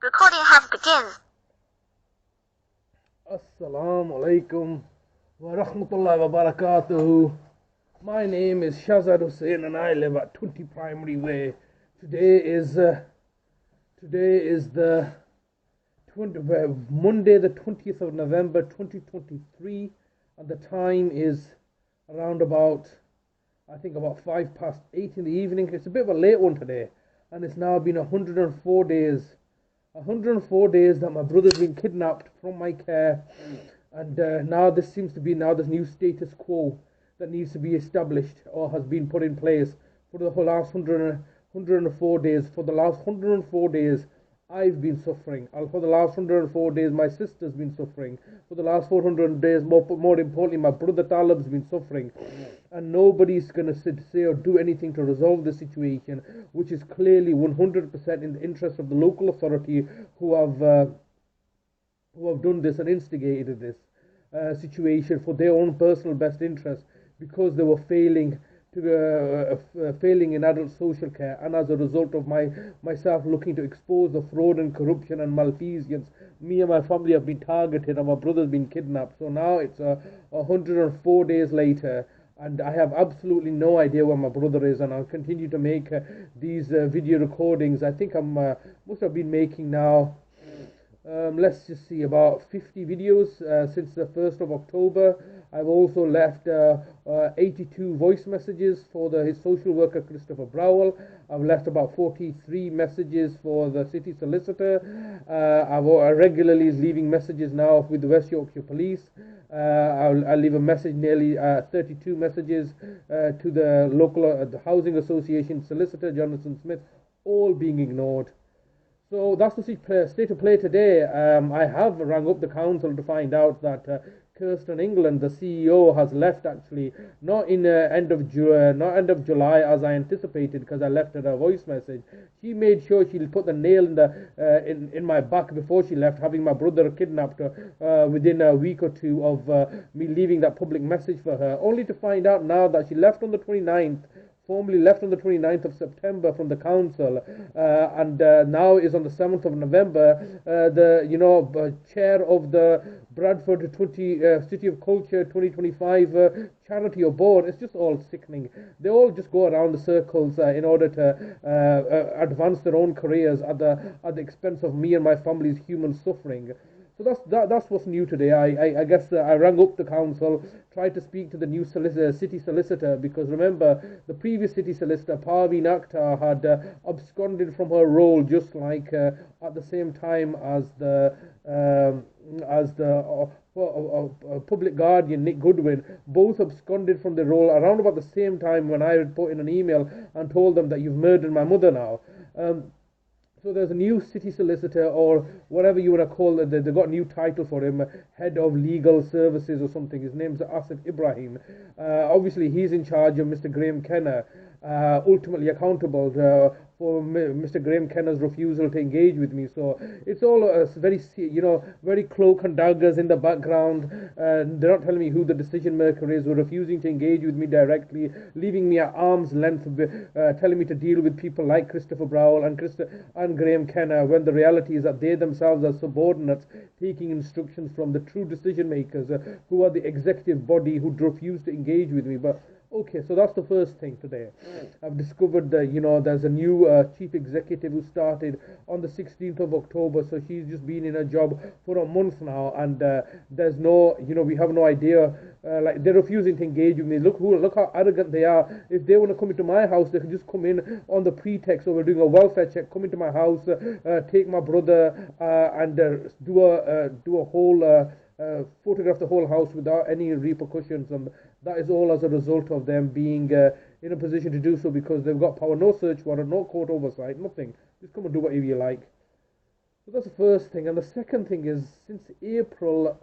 Recording has begun. Assalamu alaikum wa rahmatullahi wa barakatuhu. My name is Shazad Hussain and I live at 20 Primary Way. Today is the Monday, the 20th of November 2023, and the time is around about, I think, about 8:05 in the evening. It's a bit of a late one today, and it's now been 104 days. 104 days that my brother's been kidnapped from my care, and now this seems to be this new status quo that needs to be established or has been put in place for the whole last 104 days. For the last 104 days, I've been suffering. For the last 104 days, my sister's been suffering. For the last 400 days, more importantly, my brother Talib's been suffering. And nobody's going to say or do anything to resolve the situation, which is clearly 100% in the interest of the local authority who have done this and instigated this situation for their own personal best interest, because they were failing in adult social care, and as a result of myself looking to expose the fraud and corruption and malfeasance, me and my family have been targeted and my brother's been kidnapped. So now it's 104 days later, and I have absolutely no idea where my brother is, and I'll continue to make these video recordings. I think I'm must have been making now, let's just see, about 50 videos since the 1st of October. I've also left 82 voice messages for his social worker Christopher Browell. I've left about 43 messages for the city solicitor. I regularly is leaving messages now with the West Yorkshire Police. I'll leave a message, nearly 32 messages to the local the Housing Association solicitor, Jonathan Smith, all being ignored. So that's the state of play today. I have rang up the council to find out that Kirsten England, the CEO, has left, actually not in end of July as I anticipated, because I left her a voice message. She made sure she'll put the nail in my back before she left, having my brother kidnapped within a week or two of me leaving that public message for her, only to find out now that she left on the 29th. Formally left on the 29th of September from the council, and now is on the 7th of November. The chair of the Bradford City of Culture 2025 charity or board. It's just all sickening. They all just go around the circles in order to advance their own careers at the expense of me and my family's human suffering. So that's what's new today. I guess I rang up the council, tried to speak to the new city solicitor, because remember, the previous city solicitor, Parveen Akhtar, had absconded from her role, just like at the same time as the public guardian Nick Goodwin, both absconded from the role around about the same time, when I had put in an email and told them that you've murdered my mother now. So there's a new city solicitor, or whatever you want to call it. They got a new title for him, head of legal services or something. His name's Asif Ibrahim. Obviously, he's in charge of Mr. Graham Kenner, ultimately accountable for Mr. Graham Kenner's refusal to engage with me. So it's all very cloak and daggers in the background. They're not telling me who the decision maker is, or refusing to engage with me directly, leaving me at arm's length, telling me to deal with people like Christopher Browell and Graham Kenner, when the reality is that they themselves are subordinates, taking instructions from the true decision makers, who are the executive body, who refuse to engage with me. But okay, so that's the first thing today. I've discovered that, there's a new chief executive who started on the 16th of October, so she's just been in a job for a month now, and there's no, we have no idea. Like, they're refusing to engage with me. Look how arrogant they are. If they want to come into my house, they can just come in on the pretext of we're doing a welfare check, come into my house, take my brother, and do a whole photograph the whole house without any repercussions, and that is all as a result of them being in a position to do so, because they've got power, no search warrant, no court oversight, nothing. Just come and do whatever you like. So that's the first thing. And the second thing is, since April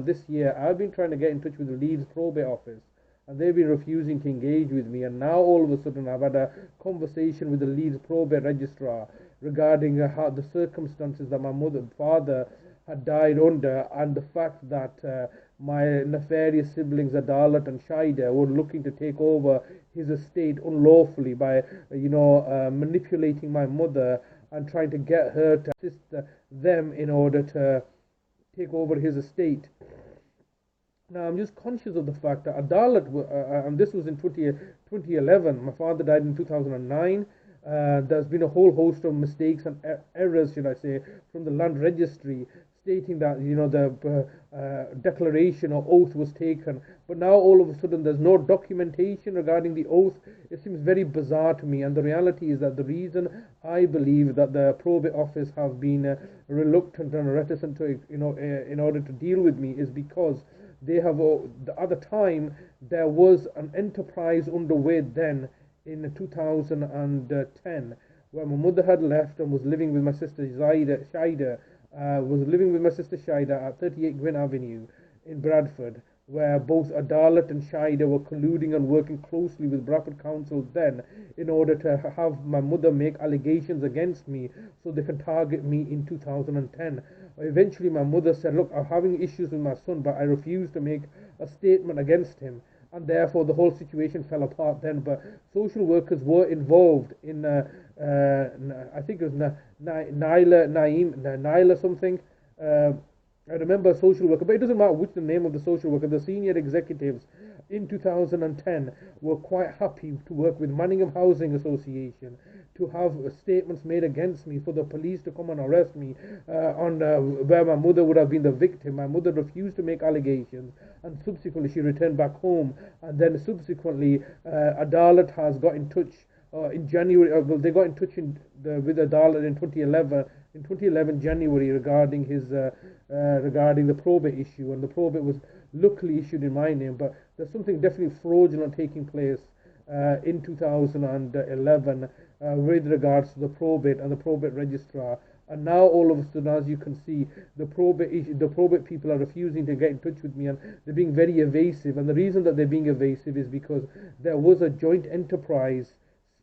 this year, I've been trying to get in touch with the Leeds Probate Office, and they've been refusing to engage with me. And now all of a sudden I've had a conversation with the Leeds Probate Registrar regarding how the circumstances that my father had died under, and the fact that my nefarious siblings Adalat and Shaida were looking to take over his estate unlawfully by manipulating my mother and trying to get her to assist them in order to take over his estate. Now, I'm just conscious of the fact that Adalat, and this was in 2011, my father died in 2009. There's been a whole host of mistakes and errors, should I say, from the land registry stating that the declaration or oath was taken, but now all of a sudden there's no documentation regarding the oath. It seems very bizarre to me, and the reality is that the reason I believe that the probate office have been reluctant and reticent to in order to deal with me is because they have at the time there was an enterprise underway then in 2010 where my mother had left and was living with my sister Shaida at 38 Gwyn Avenue in Bradford, where both Adalat and Shaida were colluding and working closely with Bradford Council then in order to have my mother make allegations against me so they can target me in 2010. Eventually my mother said, look, I'm having issues with my son, but I refuse to make a statement against him, and therefore the whole situation fell apart then. But social workers were involved in I think it was Naila something. I remember a social worker, but it doesn't matter which the name of the social worker. The senior executives in 2010 were quite happy to work with Manningham Housing Association to have statements made against me, for the police to come and arrest me on where my mother would have been the victim. My mother refused to make allegations, and subsequently she returned back home, and then subsequently Adalat has got in touch in January. Well, they got in touch with Adalat in 2011 January regarding his regarding the probate issue, and the probate was luckily issued in my name, but there's something definitely fraudulent taking place in 2011 with regards to the probate and the probate registrar. And now all of a sudden, as you can see, the probate people are refusing to get in touch with me, and they're being very evasive. And the reason that they're being evasive is because there was a joint enterprise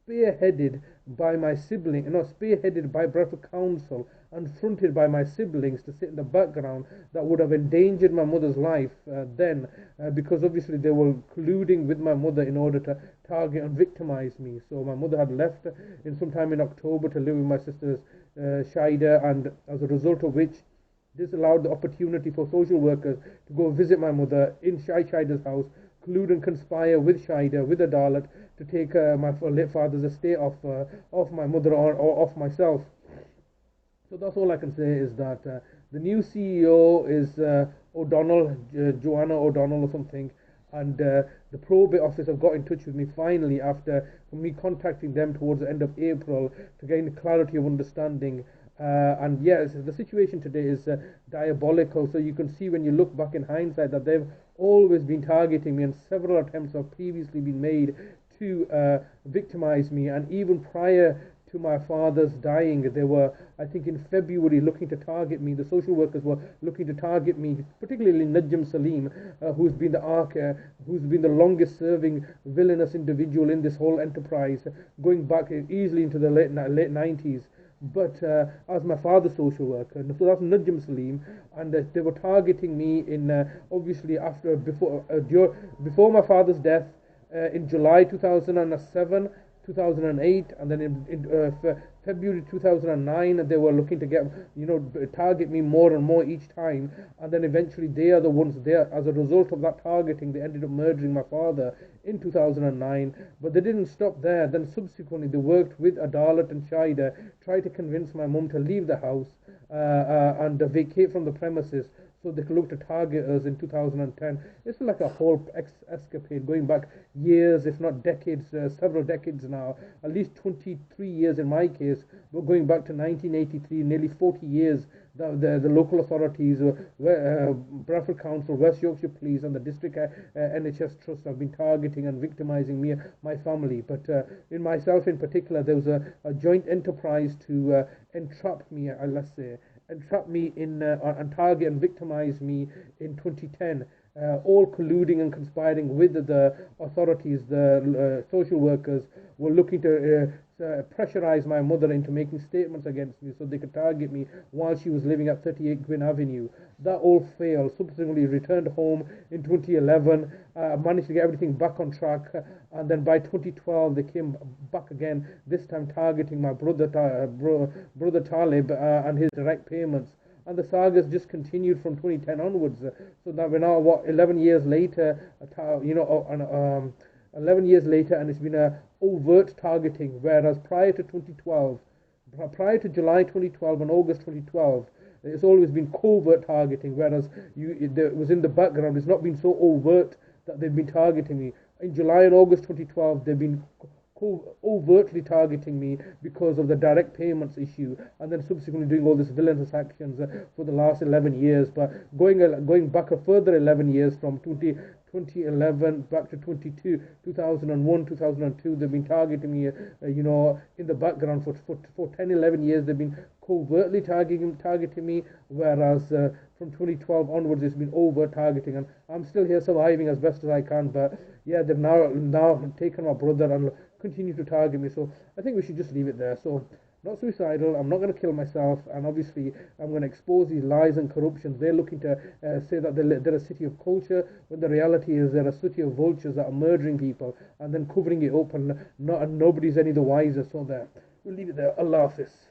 spearheaded by my sibling, spearheaded by Bradford Council and fronted by my siblings to sit in the background, that would have endangered my mother's life then, because obviously they were colluding with my mother in order to target and victimize me. So my mother had left in sometime in October to live with my sister Shaida, and as a result of which this allowed the opportunity for social workers to go visit my mother in Shaida's house, collude and conspire with Shaida, with Adalat, to take my late father's estate off my mother or off myself. So that's all I can say, is that the new CEO is O'Donnell, Joanna O'Donnell or something, and the probate office have got in touch with me finally after me contacting them towards the end of April to gain clarity of understanding. And yes, the situation today is diabolical. So you can see when you look back in hindsight that they've always been targeting me, and several attempts have previously been made to victimize me. And even prior to my father's dying, they were, I think in February, looking to target me. The social workers were looking to target me, particularly Najm Salim, who's been the longest serving villainous individual in this whole enterprise, going back easily into the late 90s. But as my father's social worker, so that's Najm Salim, and they were targeting me in obviously before my father's death in July 2007, 2008, and then in February 2009 they were looking to get target me more and more each time, and then eventually they are the ones there. As a result of that targeting, they ended up murdering my father in 2009. But they didn't stop there. Then subsequently they worked with Adalat and Shaida, tried to convince my mum to leave the house and vacate from the premises, so they could look to target us in 2010. It's like a whole escapade going back years, if not decades, several decades now, at least 23 years in my case, but going back to 1983, nearly 40 years. The local authorities, Bradford Council, West Yorkshire Police, and the District NHS Trust have been targeting and victimising me, my family. But in myself in particular, there was a joint enterprise to entrap me, entrap me in and target and victimise me in 2010. All colluding and conspiring with the authorities, the social workers, were looking to pressurize my mother into making statements against me so they could target me while she was living at 38 Gwyn Avenue. That all failed. Subsequently returned home in 2011, managed to get everything back on track, and then by 2012 they came back again, this time targeting my brother Talib and his direct payments. And the sagas just continued from 2010 onwards. So that we're now, what, 11 years later, 11 years later, and it's been a overt targeting, whereas prior to 2012, prior to July 2012 and August 2012, it's always been covert targeting, whereas it was in the background. It's not been so overt that they've been targeting me. In July and August 2012, they've been overtly targeting me because of the direct payments issue, and then subsequently doing all these villainous actions for the last 11 years. But going back a further 11 years from 2011 back to 2001, 2002, they've been targeting me, in the background for 10, 11 years. They've been covertly targeting me, whereas from 2012 onwards, it's been over targeting, and I'm still here surviving as best as I can. But yeah, they've now taken my brother and continue to target me. So I think we should just leave it there. So, not suicidal. I'm not going to kill myself, and obviously I'm going to expose these lies and corruptions. They're looking to say that they're a city of culture, when the reality is they're a city of vultures that are murdering people and then covering it up, and nobody's any the wiser. So there, we'll leave it there. Allah Hafiz.